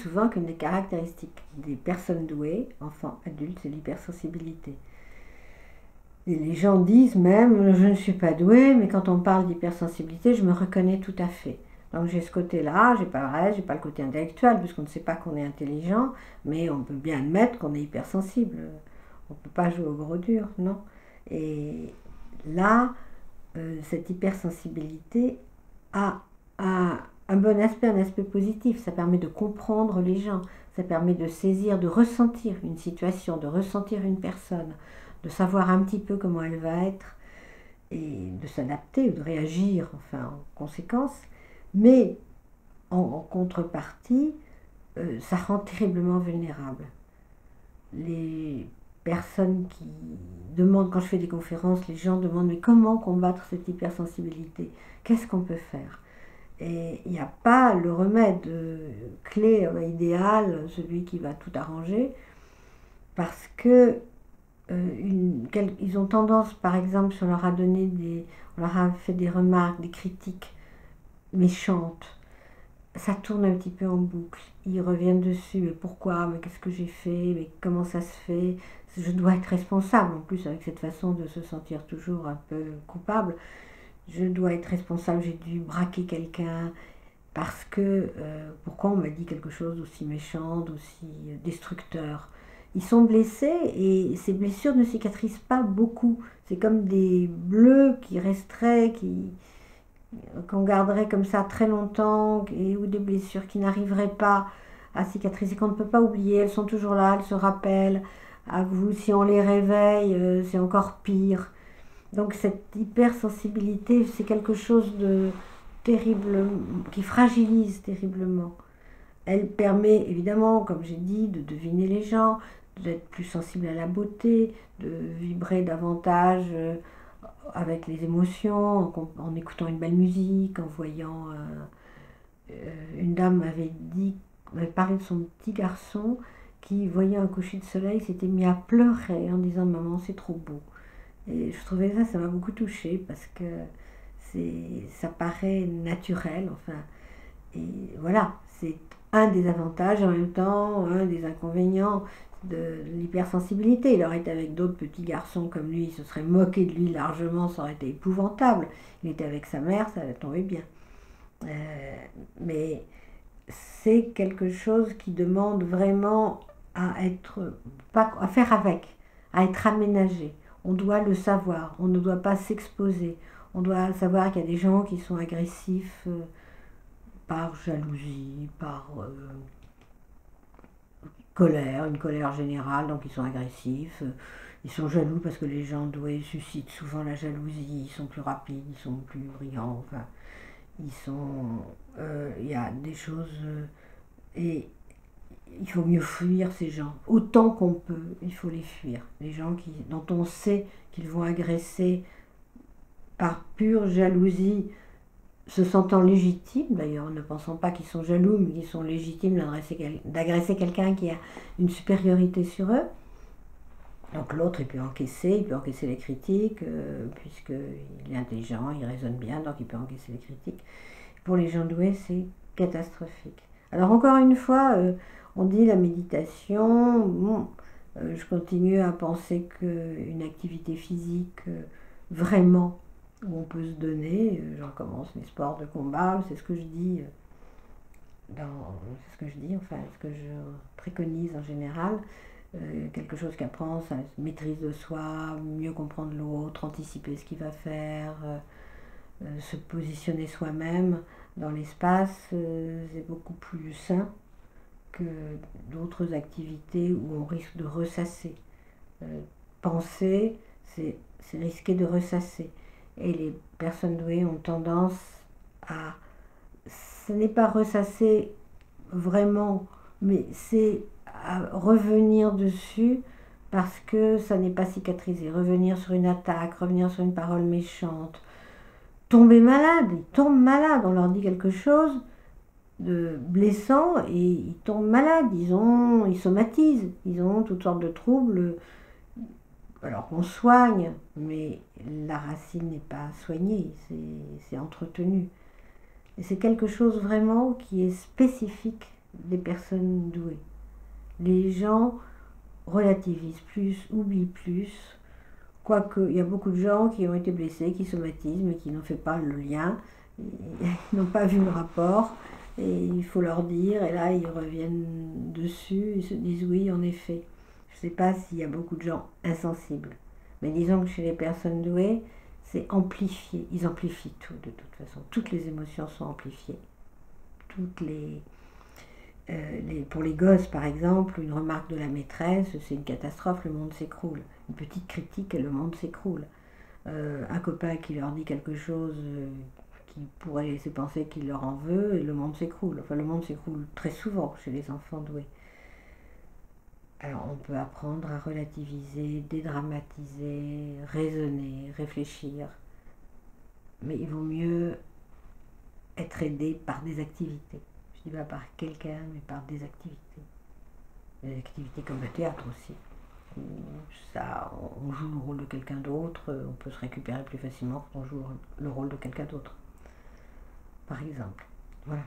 souvent qu'une des caractéristiques des personnes douées, enfants, adultes, c'est l'hypersensibilité. Et les gens disent même, je ne suis pas douée, mais quand on parle d'hypersensibilité, je me reconnais tout à fait. Donc j'ai ce côté-là, j'ai pas le côté intellectuel, puisqu'on ne sait pas qu'on est intelligent, mais on peut bien admettre qu'on est hypersensible. On ne peut pas jouer au gros dur, non. Et là, cette hypersensibilité a un bon aspect, un aspect positif. Ça permet de comprendre les gens, ça permet de saisir, de ressentir une situation, de ressentir une personne, de savoir un petit peu comment elle va être et de s'adapter ou de réagir enfin en conséquence. Mais en contrepartie, ça rend terriblement vulnérable. Les personnes qui demandent, quand je fais des conférences, les gens demandent mais comment combattre cette hypersensibilité? Qu'est-ce qu'on peut faire? Et il n'y a pas le remède clé idéal, celui qui va tout arranger, parce que ils ont tendance, par exemple, si on leur a on leur a fait des remarques, des critiques méchantes, ça tourne un petit peu en boucle. Ils reviennent dessus, mais pourquoi, mais qu'est-ce que j'ai fait, mais comment ça se fait, je dois être responsable, en plus avec cette façon de se sentir toujours un peu coupable, je dois être responsable, j'ai dû braquer quelqu'un, parce que pourquoi on m'a dit quelque chose d'aussi méchant, d'aussi destructeur. Ils sont blessés et ces blessures ne cicatrisent pas beaucoup. C'est comme des bleus qui resteraient, qu'on garderait comme ça très longtemps, ou des blessures qui n'arriveraient pas à cicatriser, qu'on ne peut pas oublier. Elles sont toujours là, elles se rappellent. À vous, si on les réveille, c'est encore pire. Donc cette hypersensibilité, c'est quelque chose de terrible, qui fragilise terriblement. Elle permet évidemment, comme j'ai dit, de deviner les gens, d'être plus sensible à la beauté, de vibrer davantage avec les émotions, en écoutant une belle musique, en voyant... une dame m'avait parlé de son petit garçon qui voyait un coucher de soleil, s'était mis à pleurer en disant « Maman, c'est trop beau ». Et je trouvais ça m'a beaucoup touchée parce que ça paraît naturel, enfin. Et voilà, c'est un des avantages, en même temps, un des inconvénients de l'hypersensibilité. Il aurait été avec d'autres petits garçons comme lui, il se serait moqué de lui largement, ça aurait été épouvantable. Il était avec sa mère, ça allait tomber bien. Mais c'est quelque chose qui demande vraiment à être, pas, à faire avec, à être aménagé. On doit le savoir, on ne doit pas s'exposer. On doit savoir qu'il y a des gens qui sont agressifs par jalousie, par colère, une colère générale, donc ils sont agressifs. Ils sont jaloux parce que les gens doués suscitent souvent la jalousie, ils sont plus rapides, ils sont plus brillants, enfin, il y a des choses, et il faut mieux fuir ces gens, autant qu'on peut, il faut les fuir. Les gens dont on sait qu'ils vont agresser par pure jalousie, se sentant légitimes, d'ailleurs ne pensant pas qu'ils sont jaloux, mais qu'ils sont légitimes d'agresser quelqu'un qui a une supériorité sur eux. Donc l'autre, il peut encaisser les critiques, puisqu'il est intelligent, il raisonne bien, donc il peut encaisser les critiques. Pour les gens doués, c'est catastrophique. Alors encore une fois, on dit la méditation, bon, je continue à penser qu'une activité physique vraiment où on peut se donner, je recommence mes sports de combat, c'est ce que je dis, enfin ce que je préconise en général, quelque chose qui apprend sa maîtrise de soi, mieux comprendre l'autre, anticiper ce qu'il va faire, se positionner soi-même dans l'espace, c'est beaucoup plus sain que d'autres activités où on risque de ressasser. Penser, c'est risquer de ressasser. Et les personnes douées ont tendance à... Ce n'est pas ressasser vraiment, mais c'est à revenir dessus parce que ça n'est pas cicatrisé. Revenir sur une attaque, revenir sur une parole méchante, tomber malade, ils tombent malades, on leur dit quelque chose de blessant et ils tombent malades, ils somatisent, ils ont toutes sortes de troubles, alors qu'on soigne, mais la racine n'est pas soignée, c'est entretenu. Et c'est quelque chose vraiment qui est spécifique des personnes douées. Les gens relativisent plus, oublient plus, quoique il y a beaucoup de gens qui ont été blessés, qui somatisent, mais qui n'ont fait pas le lien, ils n'ont pas vu le rapport, et il faut leur dire, et là ils reviennent dessus, ils se disent oui, en effet. Je ne sais pas s'il y a beaucoup de gens insensibles, mais disons que chez les personnes douées, c'est amplifié, ils amplifient tout de toute façon, toutes les émotions sont amplifiées, toutes pour les gosses, par exemple, une remarque de la maîtresse, c'est une catastrophe, le monde s'écroule. Une petite critique et le monde s'écroule. Un copain qui leur dit quelque chose qui pourrait laisser penser qu'il leur en veut, et le monde s'écroule. Enfin, le monde s'écroule très souvent chez les enfants doués. Alors, on peut apprendre à relativiser, dédramatiser, raisonner, réfléchir. Mais il vaut mieux être aidé par des activités. Je dis pas par quelqu'un, mais par des activités. Des activités comme le théâtre aussi. Où ça, on joue le rôle de quelqu'un d'autre, on peut se récupérer plus facilement quand on joue le rôle de quelqu'un d'autre. Par exemple. Voilà.